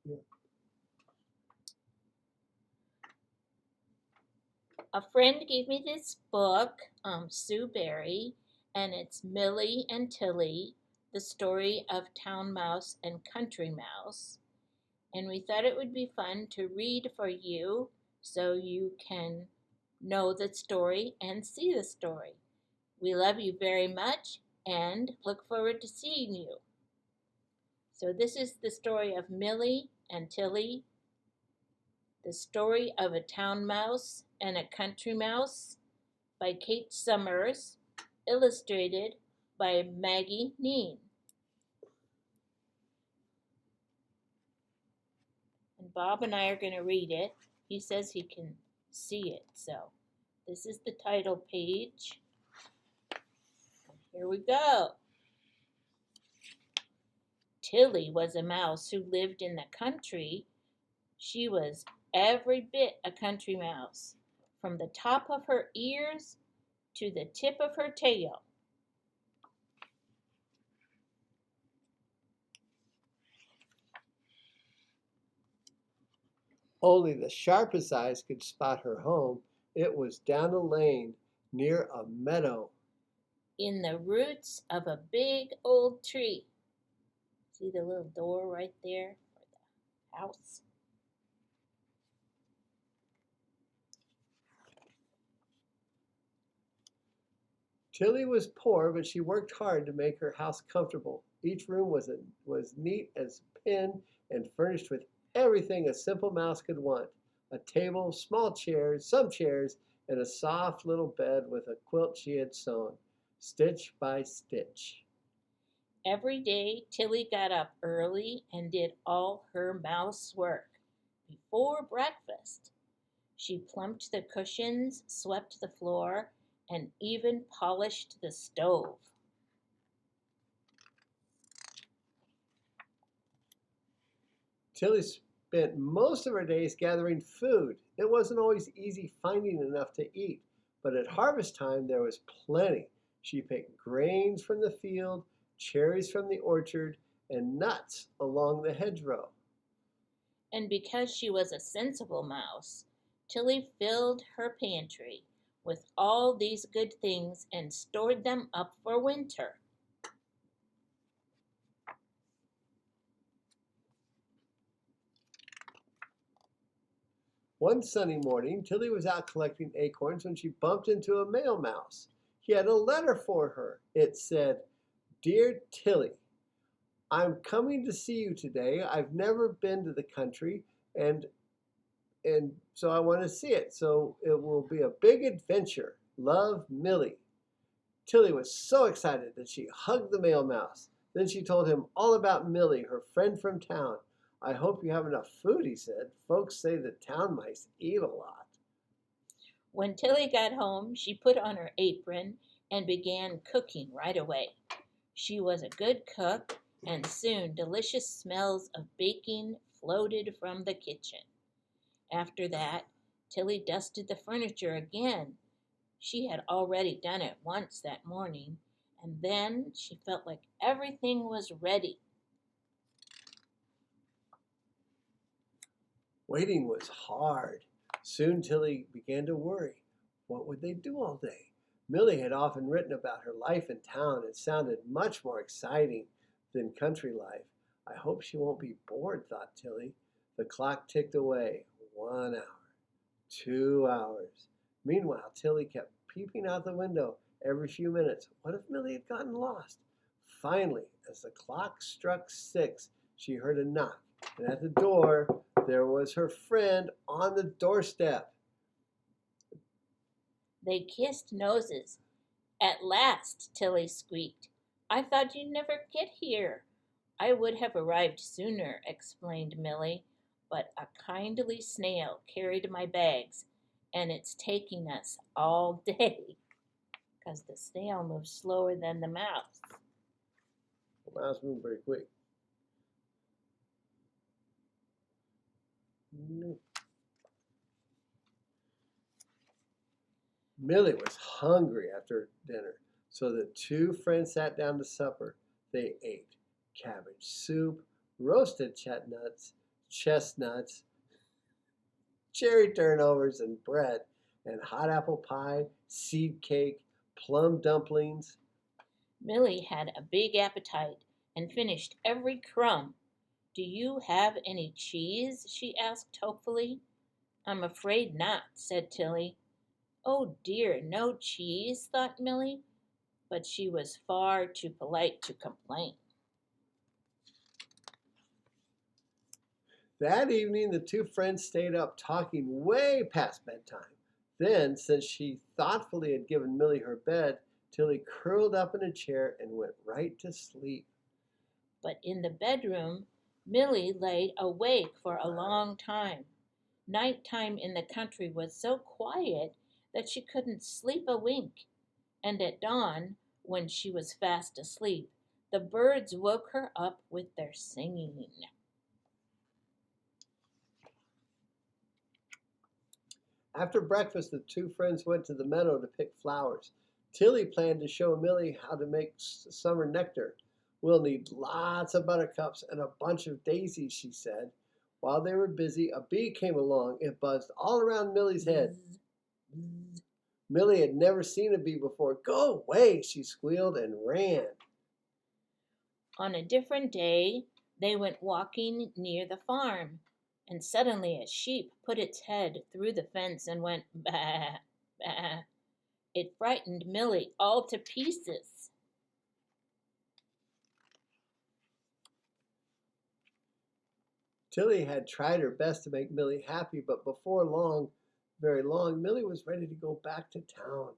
Yeah. A friend gave me this book, Sue Berry, and it's Millie and Tilly, the story of Town Mouse and Country Mouse. And we thought it would be fun to read for you so you can know the story and see the story. We love you very much and look forward to seeing you. So, this is the story of Millie and Tilly, the story of a town mouse and a country mouse by Kate Summers, illustrated by Maggie Neen. And Bob and I are going to read it. He says he can see it, so this is the title page. Here we go. Tilly was a mouse who lived in the country. She was every bit a country mouse, from the top of her ears to the tip of her tail. Only the sharpest eyes could spot her home. It was down a lane near a meadow. In the roots of a big old tree. See the little door right there for the house? Tilly was poor, but she worked hard to make her house comfortable. Each room was neat as a pin and furnished with everything a simple mouse could want: a table, small chairs, some chairs, and a soft little bed with a quilt she had sewn, stitch by stitch. Every day Tilly got up early and did all her mouse work before breakfast. She plumped the cushions, swept the floor, and even polished the stove. Tilly spent most of her days gathering food. It wasn't always easy finding enough to eat, but at harvest time there was plenty. She picked grains from the field, cherries from the orchard, and nuts along the hedgerow. And because she was a sensible mouse, Tilly filled her pantry with all these good things and stored them up for winter. One sunny morning, Tilly was out collecting acorns when she bumped into a mail mouse. He had a letter for her. It said, "Dear Tilly, I'm coming to see you today. I've never been to the country, and so I want to see it. So it will be a big adventure. Love, Millie." Tilly was so excited that she hugged the mail mouse. Then she told him all about Millie, her friend from town. "I hope you have enough food," he said. "Folks say that town mice eat a lot." When Tilly got home, she put on her apron and began cooking right away. She was a good cook, and soon delicious smells of baking floated from the kitchen. After that, Tilly dusted the furniture again. She had already done it once that morning, and then she felt like everything was ready. Waiting was hard. Soon Tilly began to worry. What would they do all day? Millie had often written about her life in town. It sounded much more exciting than country life. "I hope she won't be bored," thought Tilly. The clock ticked away. 1 hour, 2 hours. Meanwhile, Tilly kept peeping out the window every few minutes. What if Millie had gotten lost? Finally, as the clock struck 6, she heard a knock, and at the door there was her friend on the doorstep. They kissed noses. "At last," Tilly squeaked. "I thought you'd never get here." "I would have arrived sooner," explained Millie, "but a kindly snail carried my bags, and it's taking us all day." Because the snail moves slower than the mouse. The mouse moved very quick. Millie was hungry after dinner, so the two friends sat down to supper. They ate cabbage soup, roasted chestnuts, chestnuts, cherry turnovers and bread, and hot apple pie, seed cake, plum dumplings. Millie had a big appetite and finished every crumb. Do you have any cheese? She asked hopefully. I'm afraid not, said Tilly. Oh dear, no cheese, thought Millie, but she was far too polite to complain. That evening, the two friends stayed up talking way past bedtime. Then, since she thoughtfully had given Millie her bed, Tilly curled up in a chair and went right to sleep. But in the bedroom, Millie lay awake for a long time. Night time in the country was so quiet that she couldn't sleep a wink, and at dawn, when she was fast asleep, the birds woke her up with their singing. After breakfast, the two friends went to the meadow to pick flowers. Tilly planned to show Millie how to make summer nectar. We'll need lots of buttercups and a bunch of daisies, she said. While they were busy, a bee came along. It buzzed all around Millie's head. Millie had never seen a bee before. Go away, she squealed and ran. On a different day, they went walking near the farm, and suddenly a sheep put its head through the fence and went bah, bah. It frightened Millie all to pieces. Tilly had tried her best to make Millie happy, but before long, very long, Millie was ready to go back to town.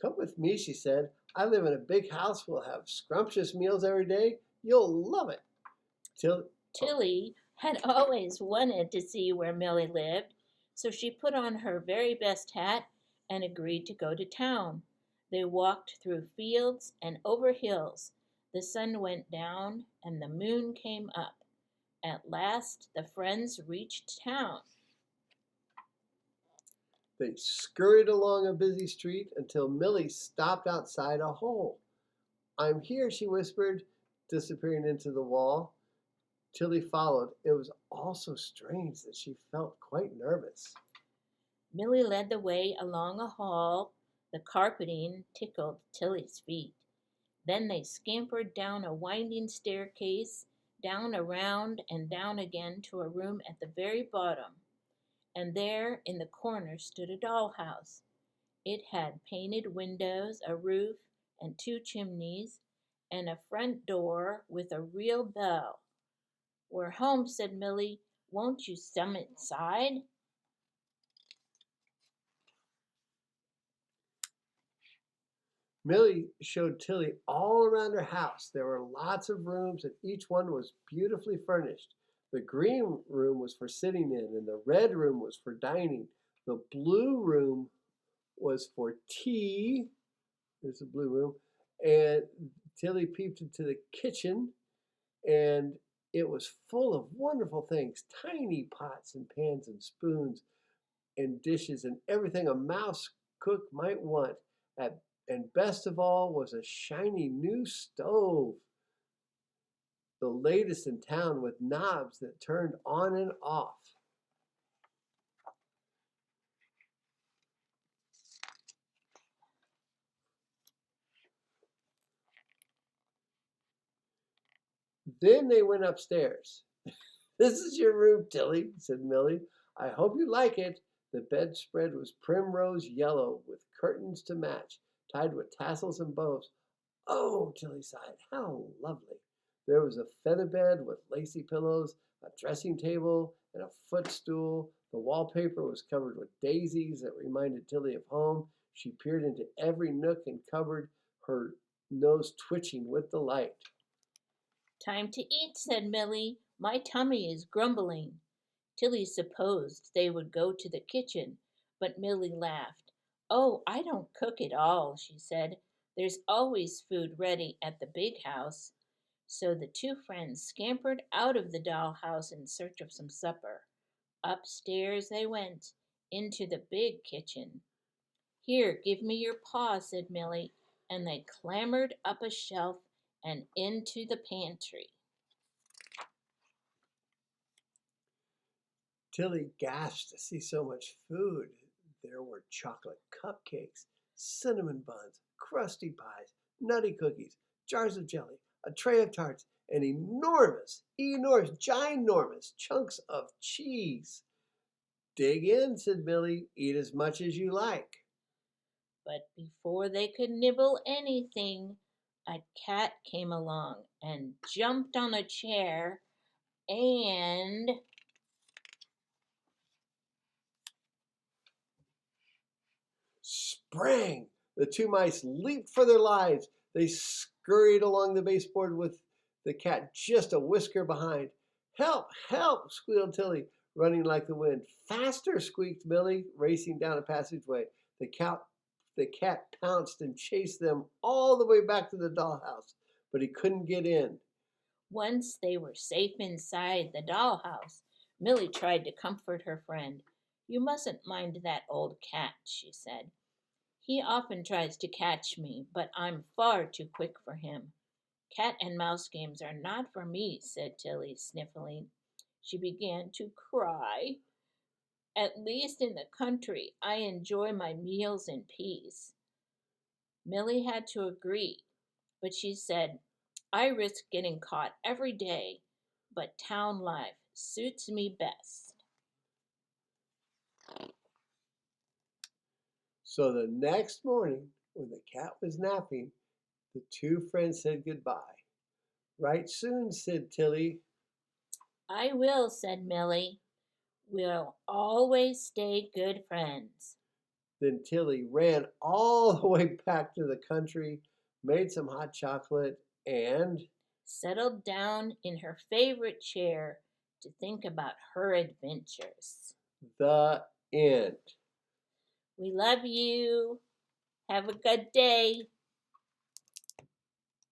Come with me, she said. I live in a big house. We'll have scrumptious meals every day. You'll love it. Tilly had always wanted to see where Millie lived, so she put on her very best hat and agreed to go to town. They walked through fields and over hills. The sun went down and the moon came up. At last the friends reached town. They scurried along a busy street until Millie stopped outside a hole. I'm here, she whispered, disappearing into the wall. Tilly followed. It was all so strange that she felt quite nervous. Millie led the way along a hall. The carpeting tickled Tilly's feet. Then they scampered down a winding staircase, down around and down again to a room at the very bottom. And there in the corner stood a dollhouse. It had painted windows, a roof, and two chimneys, and a front door with a real bell. We're home, said Millie. Won't you come inside? Millie showed Tilly all around her house. There were lots of rooms, and each one was beautifully furnished. The green room was for sitting in, and the red room was for dining. The blue room was for tea. There's the blue room. And Tilly peeped into the kitchen, and it was full of wonderful things, tiny pots and pans and spoons and dishes and everything a mouse cook might want. And best of all was a shiny new stove, the latest in town, with knobs that turned on and off. Then they went upstairs. This is your room, Tilly, said Millie. I hope you like it. The bedspread was primrose yellow with curtains to match, tied with tassels and bows. Oh, Tilly sighed, how lovely. There was a feather bed with lacy pillows, a dressing table, and a footstool. The wallpaper was covered with daisies that reminded Tilly of home. She peered into every nook and cupboard, her nose twitching with delight. Time to eat, said Millie. My tummy is grumbling. Tilly supposed they would go to the kitchen, but Millie laughed. Oh, I don't cook at all, she said. There's always food ready at the big house. So the two friends scampered out of the dollhouse in search of some supper. Upstairs they went, into the big kitchen. Here, give me your paw, said Millie, and they clambered up a shelf and into the pantry. Tilly gasped to see so much food. There were chocolate cupcakes, cinnamon buns, crusty pies, nutty cookies, jars of jelly, a tray of tarts, and ginormous chunks of cheese. Dig in, said Millie. Eat as much as you like. But before they could nibble anything, a cat came along and jumped on a chair and Sprang! The two mice leaped for their lives. They scurried along the baseboard with the cat just a whisker behind. Help! Help! Squealed Tilly, running like the wind. Faster! Squeaked Millie, racing down a passageway. The cat pounced and chased them all the way back to the dollhouse, but he couldn't get in. once they were safe inside the dollhouse, Millie tried to comfort her friend. You mustn't mind that old cat, she said. He often tries to catch me, but I'm far too quick for him. Cat and mouse games are not for me, said Tilly, sniffling. She began to cry. At least in the country, I enjoy my meals in peace. Millie had to agree, but she said, I risk getting caught every day, but town life suits me best. So the next morning, when the cat was napping, the two friends said goodbye. Right soon, said Tilly. I will, said Millie. We'll always stay good friends. Then Tilly ran all the way back to the country, made some hot chocolate, and Settled down in her favorite chair to think about her adventures. the end. We love you. Have a good day.